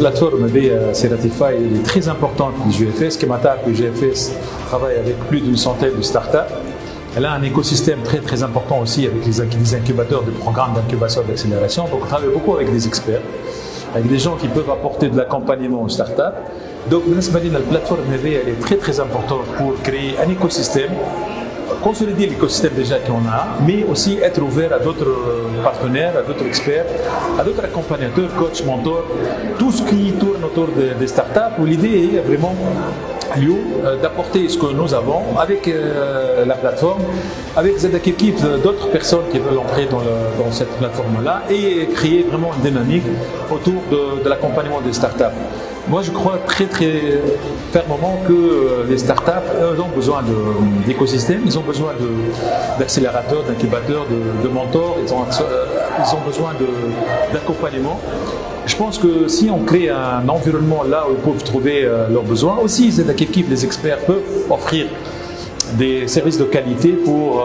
plateforme Seratify est très importante pour GFS. GFS travaille avec plus d'une centaine de startups. Elle a un écosystème très important aussi avec les incubateurs de programmes d'incubation et d'accélération. Donc on travaille beaucoup avec des experts, avec des gens qui peuvent apporter de l'accompagnement aux startups. Donc la plateforme elle est très importante pour créer un écosystème, consolider l'écosystème déjà qu'on a, mais aussi être ouvert à d'autres partenaires, à d'autres experts, à d'autres accompagnateurs, coachs, mentors, tout ce qui tourne autour des startups, où l'idée est vraiment d'apporter ce que nous avons avec la plateforme, avec cette équipe d'autres personnes qui veulent entrer dans cette plateforme-là et créer vraiment une dynamique autour de l'accompagnement des startups. Moi, je crois très fermement que les startups ont besoin d'écosystèmes, ils ont besoin d'accélérateurs, d'incubateurs, de mentors, ils ont besoin d'accompagnement. Je pense que si on crée un environnement là où ils peuvent trouver leurs besoins, aussi cette équipe, les experts peuvent offrir des services de qualité pour,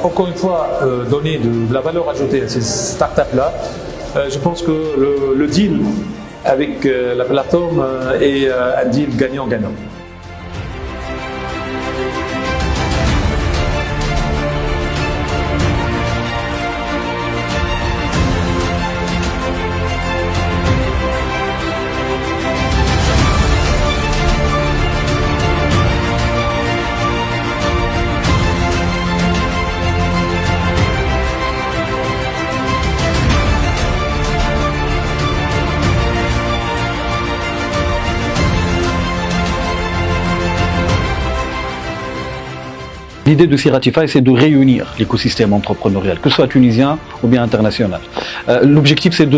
encore une fois, donner de la valeur ajoutée à ces startups-là. Je pense que le deal avec la plateforme est un deal gagnant-gagnant. L'idée de Seratify, c'est de réunir l'écosystème entrepreneurial, que ce soit tunisien ou bien international. L'objectif, c'est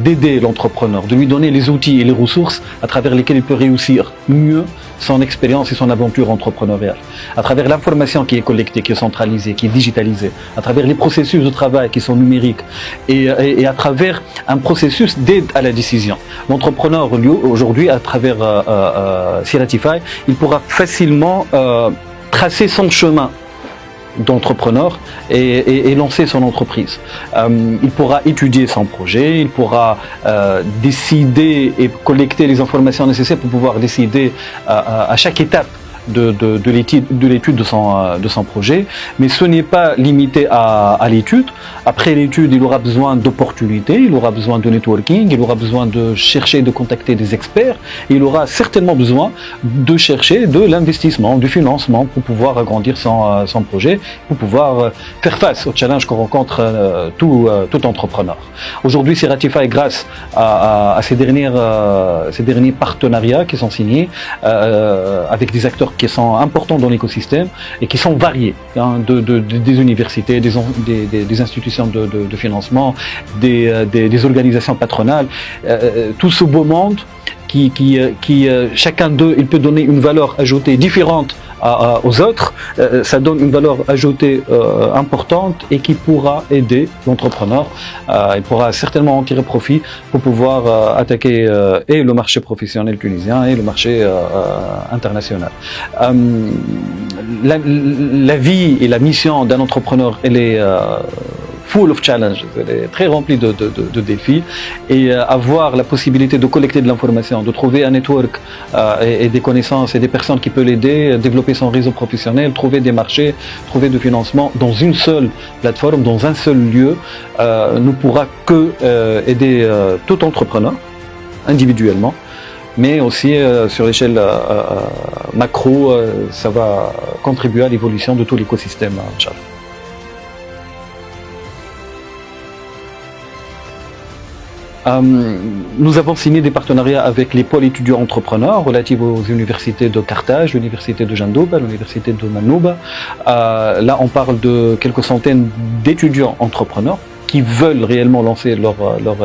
d'aider l'entrepreneur, de lui donner les outils et les ressources à travers lesquels il peut réussir mieux son expérience et son aventure entrepreneuriale. À travers l'information qui est collectée, qui est centralisée, qui est digitalisée, à travers les processus de travail qui sont numériques et à travers un processus d'aide à la décision. L'entrepreneur, aujourd'hui, à travers Seratify, il pourra facilement tracer son chemin d'entrepreneur et lancer son entreprise. Il pourra étudier son projet, il pourra décider et collecter les informations nécessaires pour pouvoir décider à chaque étape de l'étude de son projet, mais ce n'est pas limité à l'étude. Après l'étude, il aura besoin d'opportunités, il aura besoin de networking, il aura besoin de chercher, de contacter des experts, et il aura certainement besoin de chercher de l'investissement, du financement pour pouvoir agrandir son projet, pour pouvoir faire face aux challenges qu'on rencontre tout entrepreneur. Aujourd'hui, Seratify, grâce à ces derniers partenariats qui sont signés avec des acteurs qui sont importants dans l'écosystème et qui sont variés, des universités, des institutions de financement, des organisations patronales, tout ce beau monde qui chacun d'eux, il peut donner une valeur ajoutée différente aux autres, ça donne une valeur ajoutée importante et qui pourra aider l'entrepreneur. Il pourra certainement en tirer profit pour pouvoir attaquer et le marché professionnel tunisien et le marché international. La vie et la mission d'un entrepreneur, elle est full of challenges, elle est très remplie de défis, et avoir la possibilité de collecter de l'information, de trouver un network et des connaissances et des personnes qui peuvent l'aider, développer son réseau professionnel, trouver des marchés, trouver du financement dans une seule plateforme, dans un seul lieu, ne pourra que aider tout entrepreneur individuellement, mais aussi sur l'échelle macro, ça va contribuer à l'évolution de tout l'écosystème, Inch'Allah. Nous avons signé des partenariats avec les pôles étudiants entrepreneurs relatifs aux universités de Carthage, l'université de Jandouba, l'université de Manouba. Là, on parle de quelques centaines d'étudiants entrepreneurs qui veulent réellement lancer leur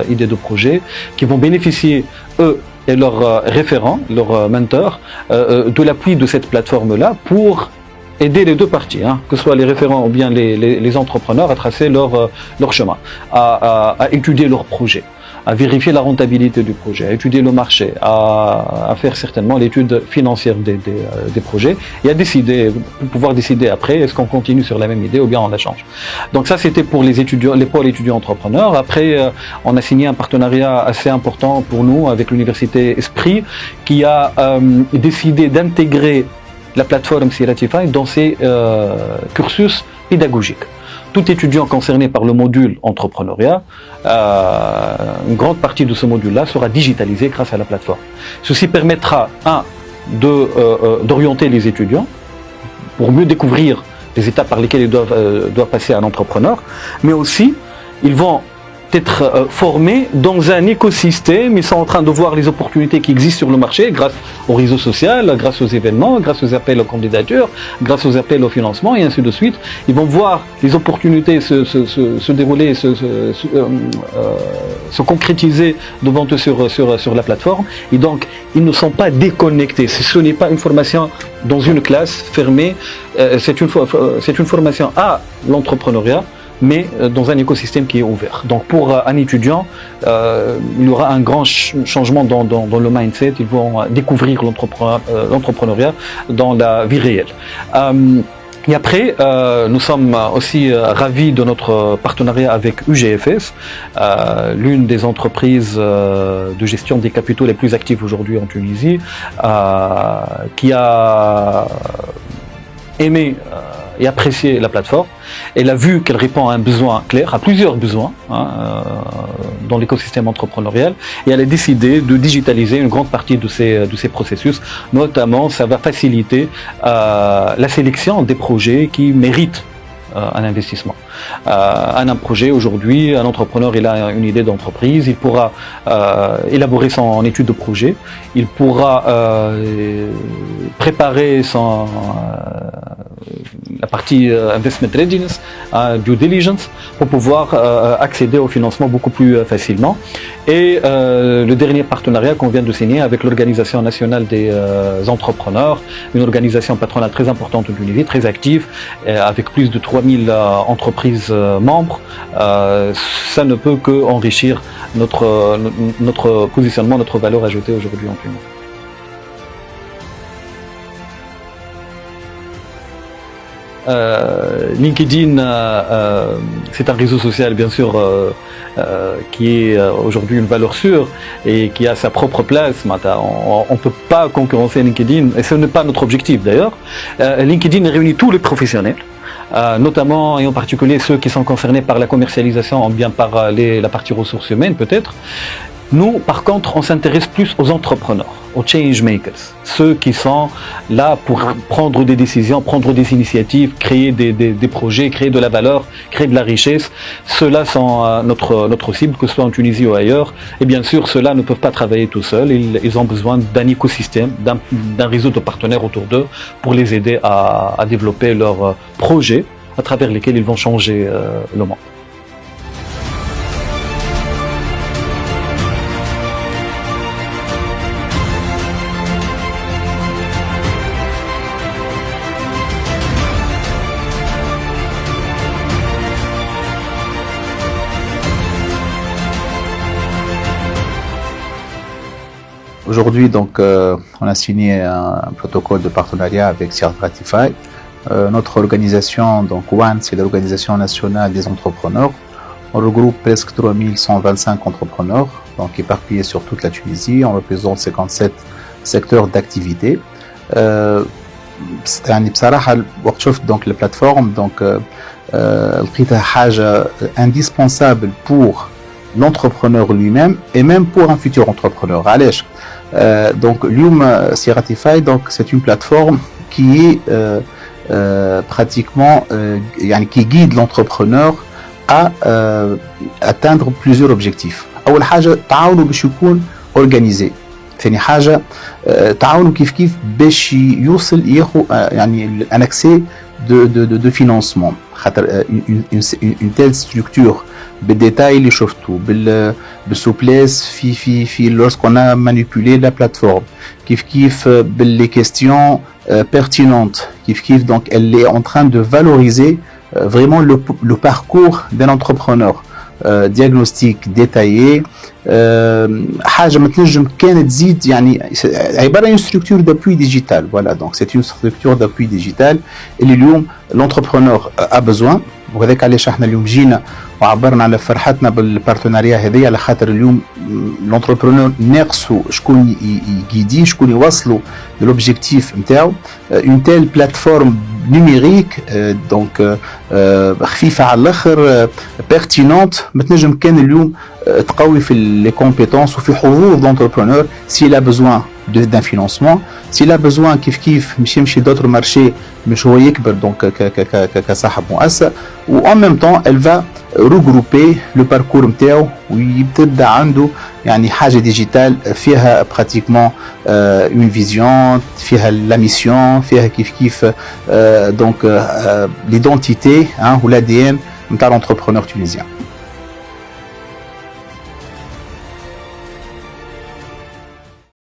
idée de projet, qui vont bénéficier, eux, et leurs référents, leurs mentors, de l'appui de cette plateforme-là pour aider les deux parties, que ce soit les référents ou bien les entrepreneurs, à tracer leur chemin, à étudier leur projet, à vérifier la rentabilité du projet, à étudier le marché, à faire certainement l'étude financière des projets et à décider, pour pouvoir décider après est-ce qu'on continue sur la même idée ou bien on la change. Donc ça c'était pour les étudiants, les pôles étudiants entrepreneurs. Après on a signé un partenariat assez important pour nous avec l'université Esprit qui a décidé d'intégrer la plateforme Siratify dans ses cursus pédagogiques. Tout étudiant concerné par le module entrepreneuriat, une grande partie de ce module-là sera digitalisé grâce à la plateforme. Ceci permettra, d'orienter les étudiants pour mieux découvrir les étapes par lesquelles ils doivent passer un entrepreneur, mais aussi ils vont être formés dans un écosystème. Ils sont en train de voir les opportunités qui existent sur le marché grâce au réseau social, grâce aux événements, grâce aux appels aux candidatures, grâce aux appels au financement et ainsi de suite. Ils vont voir les opportunités se dérouler, se concrétiser devant eux sur la plateforme. Et donc, ils ne sont pas déconnectés. Ce n'est pas une formation dans une classe fermée. C'est une formation à l'entrepreneuriat, mais dans un écosystème qui est ouvert. Donc pour un étudiant, il y aura un grand changement dans le mindset. Ils vont découvrir l'entrepreneuriat dans la vie réelle. Et après, nous sommes aussi ravis de notre partenariat avec UGFS, l'une des entreprises de gestion des capitaux les plus actives aujourd'hui en Tunisie, qui a aimé et apprécié la plateforme. Elle a vu qu'elle répond à un besoin clair, à plusieurs besoins dans l'écosystème entrepreneurial, et elle a décidé de digitaliser une grande partie de ces processus. Notamment, ça va faciliter la sélection des projets qui méritent un investissement. Un projet aujourd'hui, un entrepreneur, il a une idée d'entreprise, il pourra élaborer son étude de projet, il pourra préparer la partie investment readiness, due diligence, pour pouvoir accéder au financement beaucoup plus facilement. Et le dernier partenariat qu'on vient de signer avec l'Organisation nationale des entrepreneurs, une organisation patronale très importante de Tunisie, très active, avec plus de 3000 entreprises membres, ça ne peut qu'enrichir notre positionnement, notre valeur ajoutée aujourd'hui en Tunisie. LinkedIn, c'est un réseau social bien sûr qui est aujourd'hui une valeur sûre et qui a sa propre place. On ne peut pas concurrencer LinkedIn et ce n'est pas notre objectif d'ailleurs. LinkedIn réunit tous les professionnels, notamment et en particulier ceux qui sont concernés par la commercialisation ou bien par la partie ressources humaines peut-être. Nous, par contre, on s'intéresse plus aux entrepreneurs, aux change makers, ceux qui sont là pour prendre des décisions, prendre des initiatives, créer des projets, créer de la valeur, créer de la richesse. Ceux-là sont notre cible, que ce soit en Tunisie ou ailleurs. Et bien sûr, ceux-là ne peuvent pas travailler tout seuls. Ils ont besoin d'un écosystème, d'un réseau de partenaires autour d'eux pour les aider à développer leurs projets à travers lesquels ils vont changer le monde. Aujourd'hui, donc, on a signé un protocole de partenariat avec Siratify. Notre organisation, donc ONE, c'est l'Organisation nationale des entrepreneurs. On regroupe presque 3125 entrepreneurs, donc éparpillés sur toute la Tunisie. On représente 57 secteurs d'activité. يعني بصراحة وقت شفت donc la plateforme donc لقيتها حاجة indispensable pour l'entrepreneur lui-même et même pour un futur entrepreneur. علاش donc اليوم Siratify donc c'est une plateforme qui est pratiquement يعني qui guide l'entrepreneur à atteindre plusieurs objectifs. أول حاجة تعاونوا باش يكون organisé. ثاني حاجة تعاونوا كيف باش يوصل ياخذ يعني un accès de financement. خاطر une telle structure بالديتاي اللي شفتو بالسوبليس في lorsqu'on a manipulé la plateforme كيف باللي questions pertinentes كيف donc elle est en train de valoriser vraiment le parcours d'un entrepreneur دياغنوستيك ديتايي حاجه ما تنجم كانت تزيد يعني عباره عن ستركتور دابوي ديجيتال فوالا دونك سي اون ستركتور دابوي ديجيتال اللي اليوم لونتربرونور ا بوزوان وهذاك علاش احنا اليوم جينا وعبرنا على فرحتنا بالبارتناريا هذه على خاطر اليوم لونتربرونور ناقصوا شكون يجيدي شكون يوصلوا لوبجيكتيف نتاعو اون تيل بلاتفورم نيميريك دونك خفيفه على الاخر بيرتينونت ما تنجم كان اليوم تقوي في لي كومبيتونس وفي حظوظ لونتربرونور سي لا بوزوان d'un financement s'il a besoin كيف مش يمشي d'autres marchés مش هو يكبر دونك كصاحب مؤسسه و en même temps elle va regrouper le parcours نتاعو ويبدا عنده يعني حاجه ديجيتال فيها pratiquement une vision فيها la mission فيها كيف donc l'identité ou l'ADN نتاع l'entrepreneur tunisien.